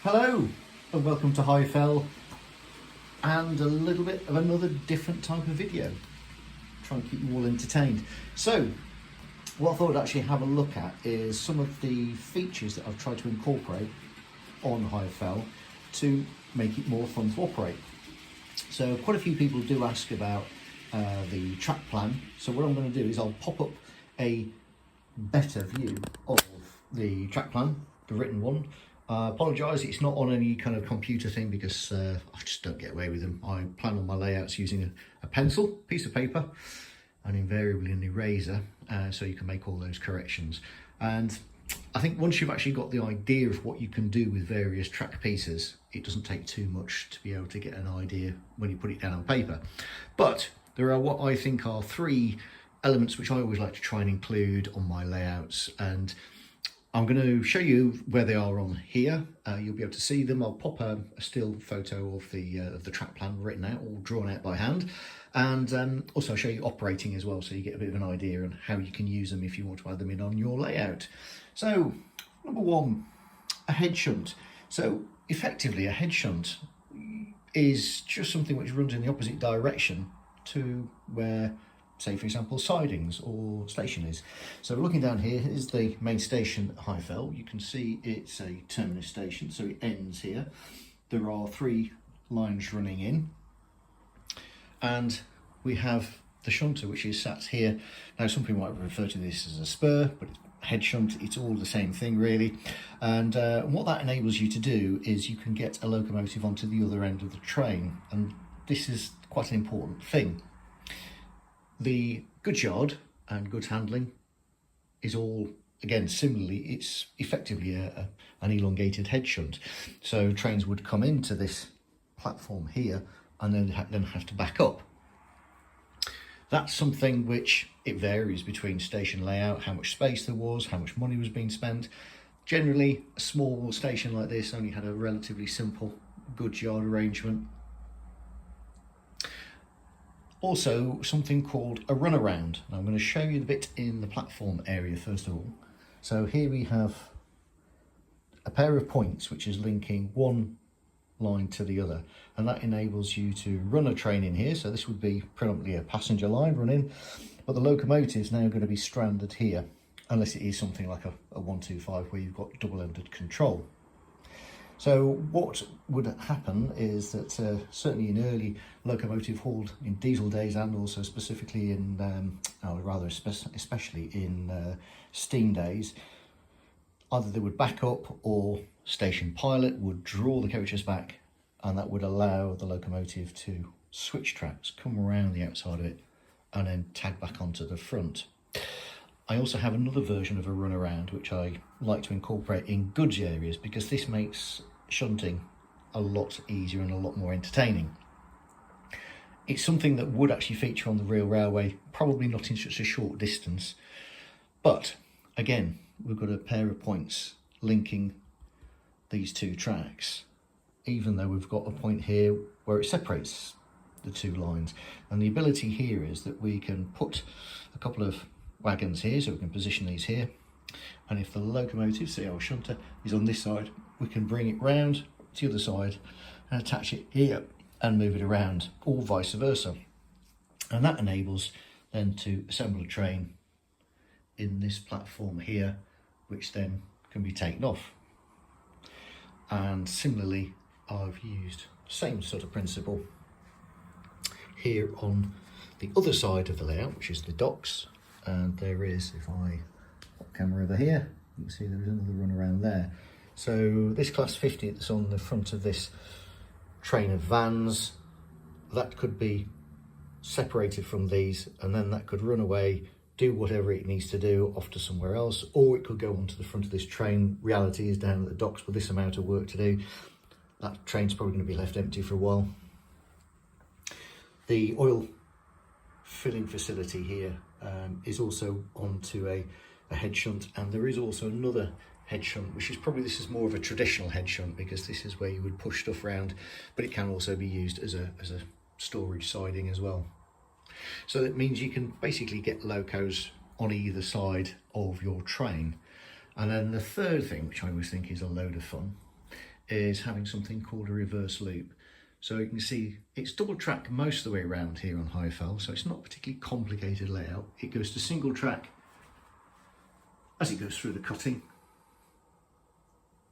Hello and welcome to HFL and a little bit of another different type of video. Try and keep you all entertained. So what I thought I'd actually have a look at is some of the features that I've tried to incorporate on HFL to make it more fun to operate. So quite a few people do ask about the track plan. So what I'm going to do is I'll pop up a better view of the track plan, the written one. I apologise, it's not on any kind of computer thing because I just don't get away with them. I plan on my layouts using a pencil, piece of paper, and invariably an eraser, so you can make all those corrections. And I think once you've actually got the idea of what you can do with various track pieces, it doesn't take too much to be able to get an idea when you put it down on paper. But there are what I think are three elements which I always like to try and include on my layouts, and I'm going to show you where they are on here. You'll be able to see them. I'll pop a still photo of the track plan written out, all drawn out by hand, and also I'll show you operating as well, so you get a bit of an idea on how you can use them if you want to add them in on your layout. So number one, a head shunt. So effectively a head shunt is just something which runs in the opposite direction to where, say for example, sidings or station is. So looking down here is the main station at HFL. You can see it's a terminus station, so it ends here. There are three lines running in, and we have the shunter which is sat here. Now some people might refer to this as a spur, but head shunt, it's all the same thing really. And what that enables you to do is you can get a locomotive onto the other end of the train, and this is quite an important thing. The goods yard and goods handling is all, again, similarly, it's effectively an elongated head shunt. So trains would come into this platform here and then have to back up. That's something which it varies between station layout, how much space there was, how much money was being spent. Generally, a small station like this only had a relatively simple goods yard arrangement. Also something called a runaround. I'm going to show you the bit in the platform area first of all. So here we have a pair of points which is linking one line to the other, and that enables you to run a train in here. So this would be predominantly a passenger line running, but the locomotive is now going to be stranded here, unless it is something like a 125 where you've got double-ended control. So what would happen is that certainly in early locomotive hauled in diesel days, and also specifically in, especially in steam days, either they would back up or station pilot would draw the coaches back, and that would allow the locomotive to switch tracks, come around the outside of it, and then tag back onto the front. I also have another version of a runaround which I like to incorporate in goods areas, because this makes shunting a lot easier and a lot more entertaining. It's something that would actually feature on the real railway, probably not in such a short distance, but again, we've got a pair of points linking these two tracks, even though we've got a point here where it separates the two lines. And the ability here is that we can put a couple of wagons here, so we can position these here, and if the locomotive, say our shunter, is on this side, we can bring it round to the other side and attach it here and move it around, or vice versa. And that enables then to assemble a train in this platform here, which then can be taken off. And similarly, I've used the same sort of principle here on the other side of the layout, which is the docks. And there is, if I pop camera over here, you can see there is another run around there. So this class 50 that's on the front of this train of vans, that could be separated from these, and then that could run away do whatever it needs to do off to somewhere else, or it could go onto the front of this train. Reality is down at the docks with this amount of work to do, that train's probably going to be left empty for a while. The oil filling facility here is also onto a head shunt, and there is also another head shunt, which is probably, this is more of a traditional head shunt because this is where you would push stuff around, but it can also be used as a storage siding as well. So that means you can basically get locos on either side of your train. And then the third thing, which I always think is a load of fun, is having something called a reverse loop. So you can see it's double track most of the way around here on High Fell, so it's not particularly complicated layout. It goes to single track as it goes through the cutting.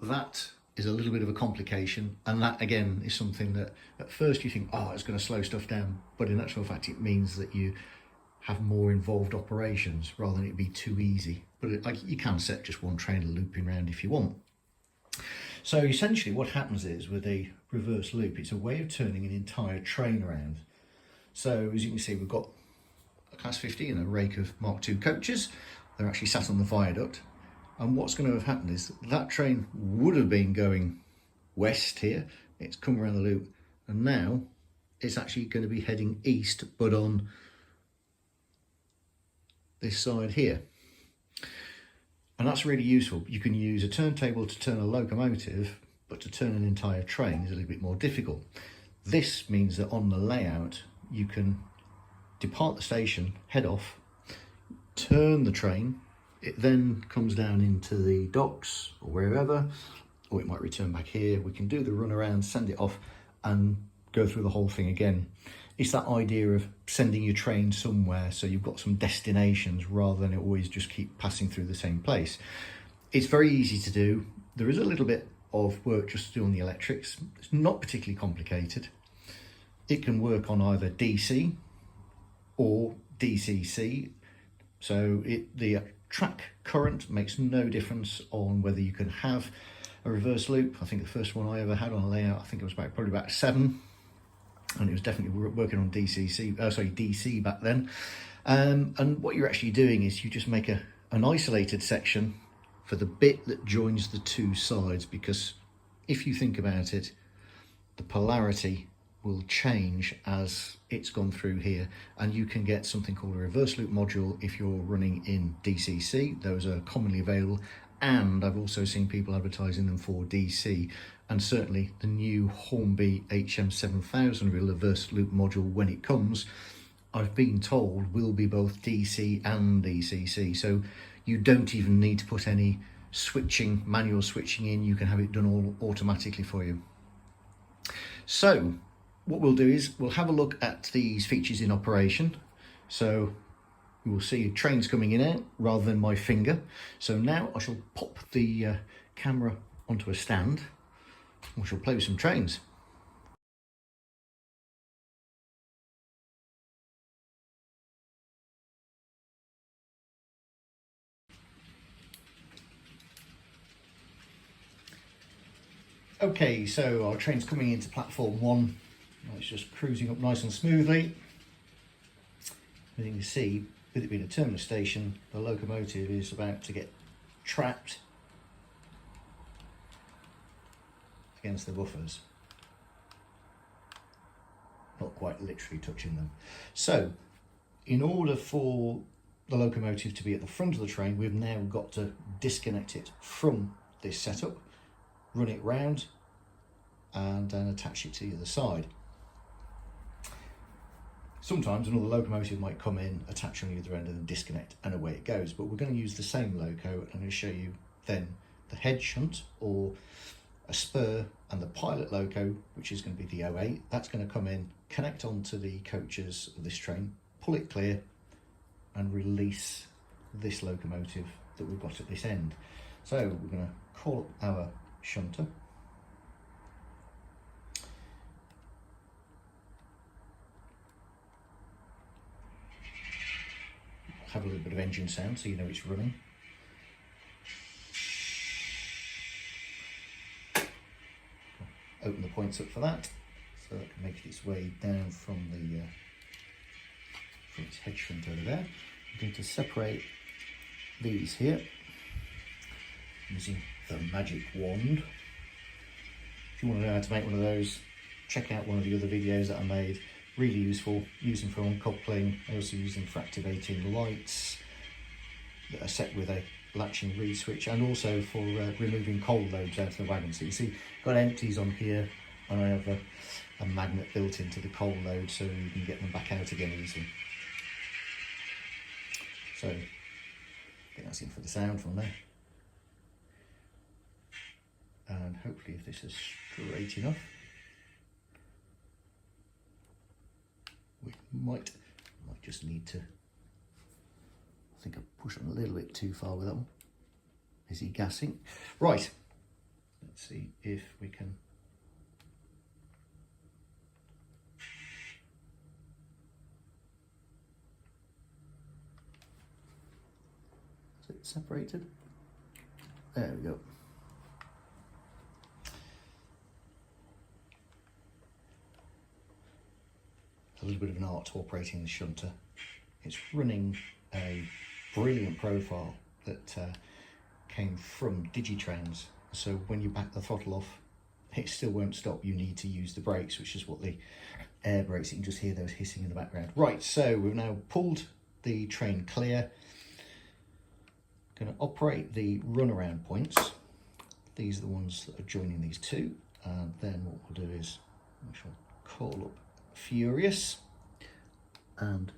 That is a little bit of a complication, and that again is something that at first you think, oh, it's going to slow stuff down, but in actual fact it means that you have more involved operations rather than it be too easy. But you can set just one train looping around if you want. So essentially what happens is, with a reverse loop, it's a way of turning an entire train around. So as you can see, we've got a Class 50 and a rake of Mark II coaches. They're actually sat on the viaduct. And what's going to have happened is that train would have been going west here. It's come around the loop, and now it's actually going to be heading east, but on this side here. And that's really useful. You can use a turntable to turn a locomotive, but to turn an entire train is a little bit more difficult. This means that on the layout, you can depart the station, head off, turn the train. It then comes down into the docks or wherever, or it might return back here. We can do the run around, send it off, and go through the whole thing again. It's that idea of sending your train somewhere so you've got some destinations rather than it always just keep passing through the same place. It's very easy to do. There is a little bit of work just to do on the electrics. It's not particularly complicated. It can work on either DC or DCC. So the track current makes no difference on whether you can have a reverse loop. I think the first one I ever had on a layout, I think it was probably about 7, and it was definitely working on DC back then. And what you're actually doing is you just make an isolated section for the bit that joins the two sides, because if you think about it, the polarity will change as it's gone through here, and you can get something called a reverse loop module if you're running in DCC. Those are commonly available, and I've also seen people advertising them for DC, and certainly the new Hornby HM 7000 reverse loop module, when it comes, I've been told will be both DC and DCC, so you don't even need to put any manual switching in. You can have it done all automatically for you. So what we'll do is we'll have a look at these features in operation. So you will see trains coming in out rather than my finger. So now I shall pop the camera onto a stand. We shall play with some trains. Okay, so our train's coming into platform 1. It's just cruising up nice and smoothly. As you can see, with it being a terminus station, the locomotive is about to get trapped against the buffers. Not quite literally touching them. So, in order for the locomotive to be at the front of the train, we've now got to disconnect it from this setup, run it round, and then attach it to the other side. Sometimes another locomotive might come in, attach on the other end, and then disconnect, and away it goes. But we're going to use the same loco, and I'm going to show you then the head shunt or a spur, and the pilot loco, which is going to be the 08. That's going to come in, connect onto the coaches of this train, pull it clear, and release this locomotive that we've got at this end. So we're going to call up our shunter. Have a little bit of engine sound so you know it's running. Open the points up for that, so that can make its way down from its head shunt over there. I'm going to separate these here using the magic wand. If you want to know how to make one of those, check out one of the other videos that I made. Really useful. Use them for uncoupling. I also use them for activating lights that are set with a latching reed switch, and also for removing coal loads out of the wagon. So you see, I've got empties on here, and I have a magnet built into the coal load so you can get them back out again easily. So I think that's in for the sound from there. And hopefully, if this is straight enough, we might just need to, I think I pushed on a little bit too far with that one. Is he gassing? Right, let's see if we can. Is it separated? There we go. A little bit of an art to operating the shunter. It's running a brilliant profile that came from Digitrans. So when you back the throttle off, it still won't stop. You need to use the brakes, which is what the air brakes. You can just hear those hissing in the background. Right, so we've now pulled the train clear. Going to operate the runaround points. These are the ones that are joining these two. And then what we'll do is we shall call up Furious and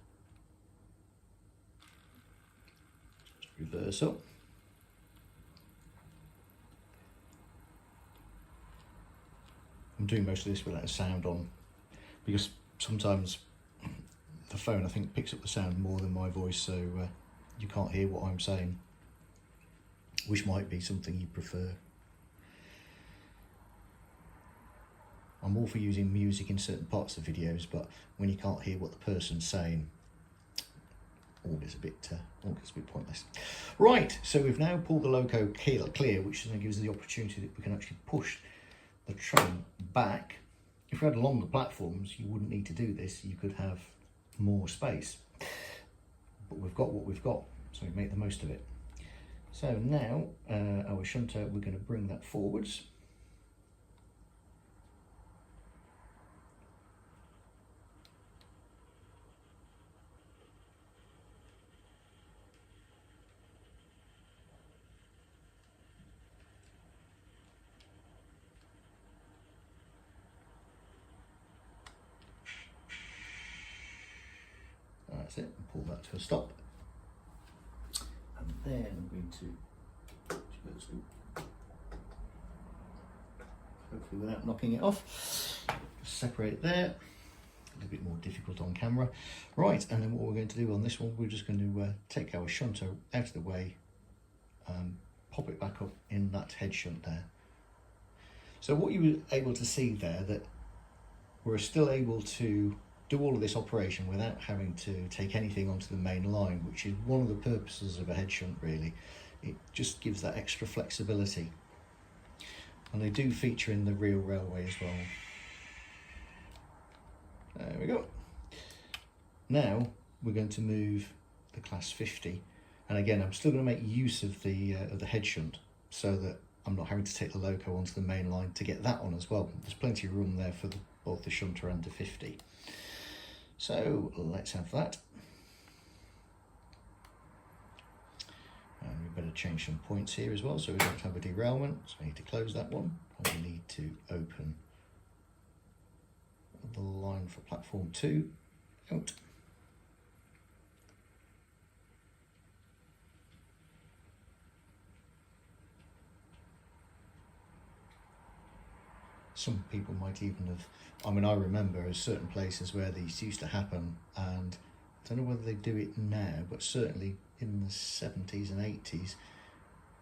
reverse up. I'm doing most of this without a sound on because sometimes the phone, I think, picks up the sound more than my voice, so you can't hear what I'm saying, which might be something you prefer. I'm all for using music in certain parts of videos, but when you can't hear what the person's saying, all gets a bit pointless. Right, so we've now pulled the loco clear, which then gives us the opportunity that we can actually push the train back. If we had longer platforms, you wouldn't need to do this. You could have more space, but we've got what we've got, so we make the most of it. So now our shunter, we're going to bring that forwards. That's it, and pull that to a stop. And then I'm going to, hopefully without knocking it off, separate it there. A little bit more difficult on camera. Right, and then what we're going to do on this one, we're just going to take our shunter out of the way, pop it back up in that head shunt there. So what you were able to see there, that we're still able to do all of this operation without having to take anything onto the main line, which is one of the purposes of a head shunt really. It just gives that extra flexibility. And they do feature in the real railway as well. There we go. Now we're going to move the class 50. And again, I'm still going to make use of the head shunt so that I'm not having to take the loco onto the main line to get that on as well. There's plenty of room there for both the shunter and the 50. So let's have that. And we better change some points here as well so we don't have a derailment. So we need to close that one. And we need to open the line for platform 2 out. Some people might even have, I mean, I remember certain places where these used to happen, and I don't know whether they do it now, but certainly in the 70s and 80s,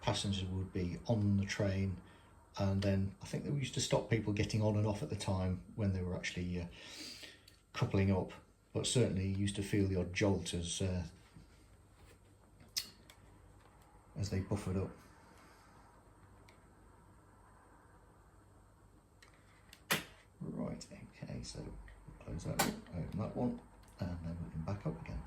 passengers would be on the train, and then I think they used to stop people getting on and off at the time when they were actually coupling up, but certainly you used to feel the odd jolt as they buffered up. Right, okay, so we'll close that one, open that one, and then we can back up again.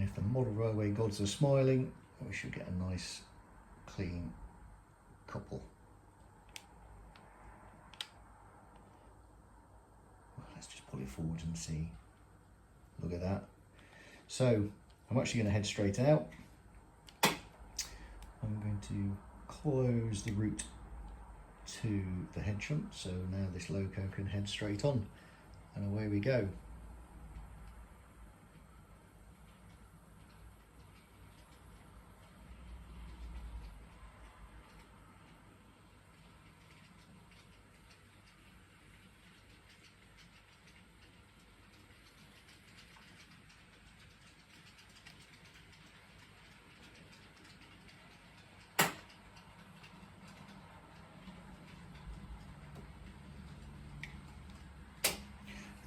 if the model railway gods are smiling, we should get a nice clean couple. Well, let's just pull it forward and see. Look at that. So I'm actually going to head straight out. I'm going to close the route to the head shunt, so now this loco can head straight on, and away we go.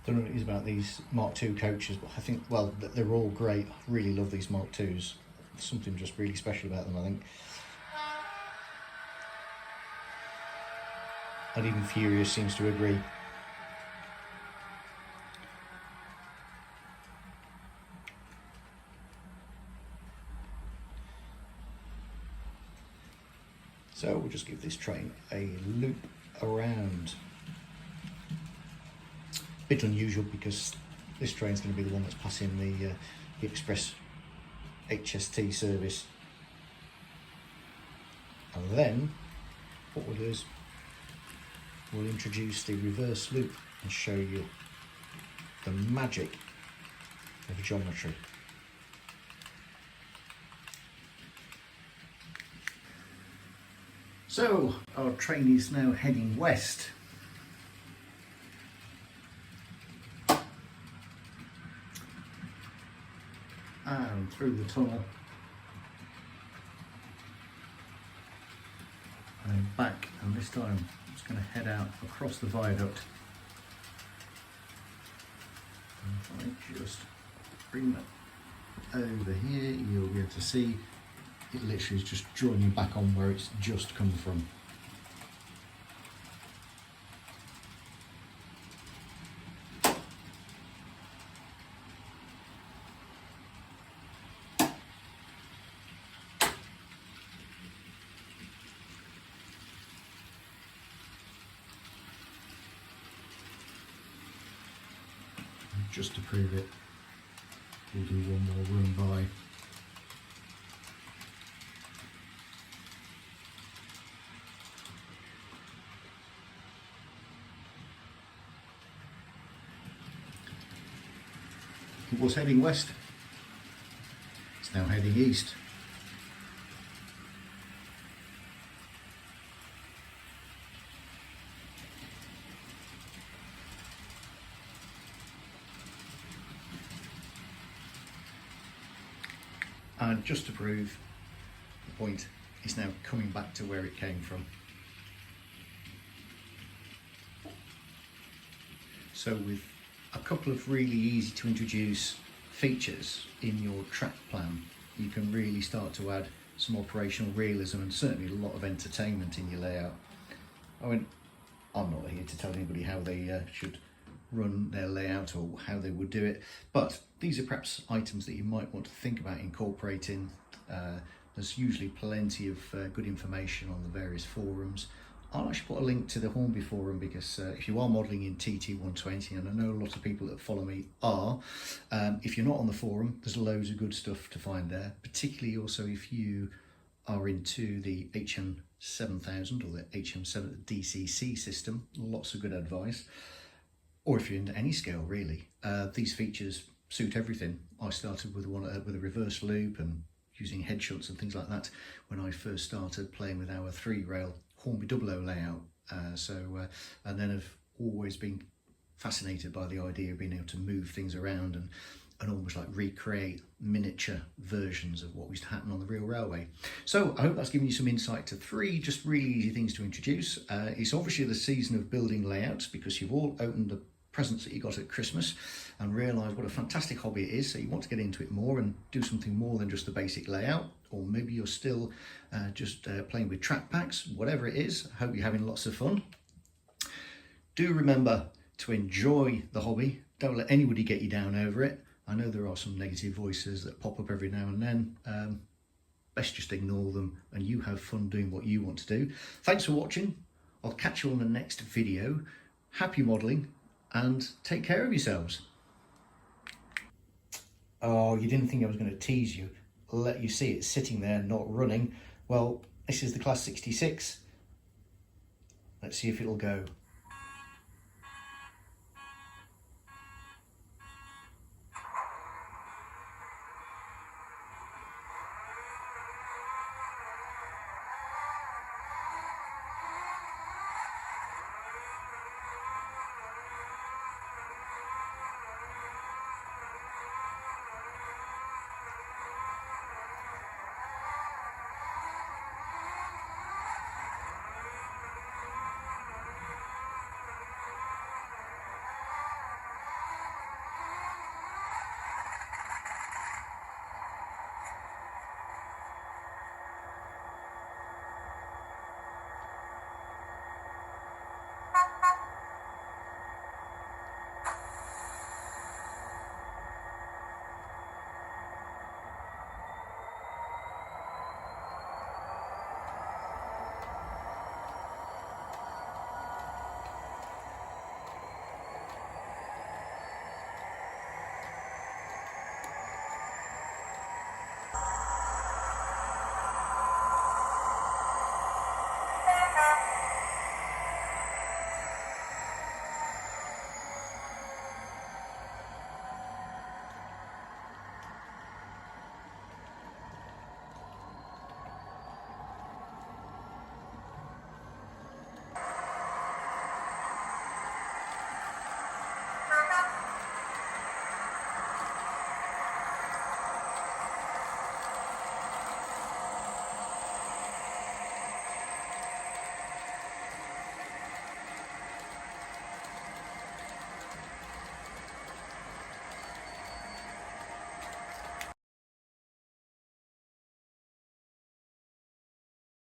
I don't know what it is about these Mark II coaches, but I think, well, they're all great. I really love these Mark IIs. There's something just really special about them, I think. And even Furious seems to agree. So we'll just give this train a loop around. Bit unusual because this train's going to be the one that's passing the express HST service, and then what we'll do is we'll introduce the reverse loop and show you the magic of geometry. So our train is now heading west. And through the tunnel and then back, and this time it's going to head out across the viaduct. And if I just bring that over here, you'll be able to see it literally is just joining back on where it's just come from. Just to prove it, we'll do one more run by. It was heading west, it's now heading east. And just to prove the point, it's now coming back to where it came from. So with a couple of really easy to introduce features in your track plan, you can really start to add some operational realism and certainly a lot of entertainment in your layout. I'm not here to tell anybody how they should run their layout or how they would do it, but these are perhaps items that you might want to think about incorporating. There's usually plenty of good information on the various forums. I'll actually put a link to the Hornby forum because if you are modelling in TT120, and I know a lot of people that follow me are, if you're not on the forum, there's loads of good stuff to find there, particularly also if you are into the HM 7000 or the HM DCC system, lots of good advice. Or if you're into any scale really, these features suit everything. I started with one with a reverse loop and using head shunts and things like that when I first started playing with our 3-rail Hornby 00 layout. And then I've always been fascinated by the idea of being able to move things around and almost like recreate miniature versions of what used to happen on the real railway. So I hope that's given you some insight to 3 just really easy things to introduce. It's obviously the season of building layouts because you've all opened the presents that you got at Christmas and realised what a fantastic hobby it is, so you want to get into it more and do something more than just the basic layout, or maybe you're still just playing with track packs. Whatever it is, I hope you're having lots of fun. Do remember to enjoy the hobby, don't let anybody get you down over it, I know there are some negative voices that pop up every now and then. Best just ignore them and you have fun doing what you want to do. Thanks for watching. I'll catch you on the next video. Happy modelling and take care of yourselves. Oh, you didn't think I was going to tease you, let you see it sitting there not running. Well, this is the Class 66. Let's see if it'll go.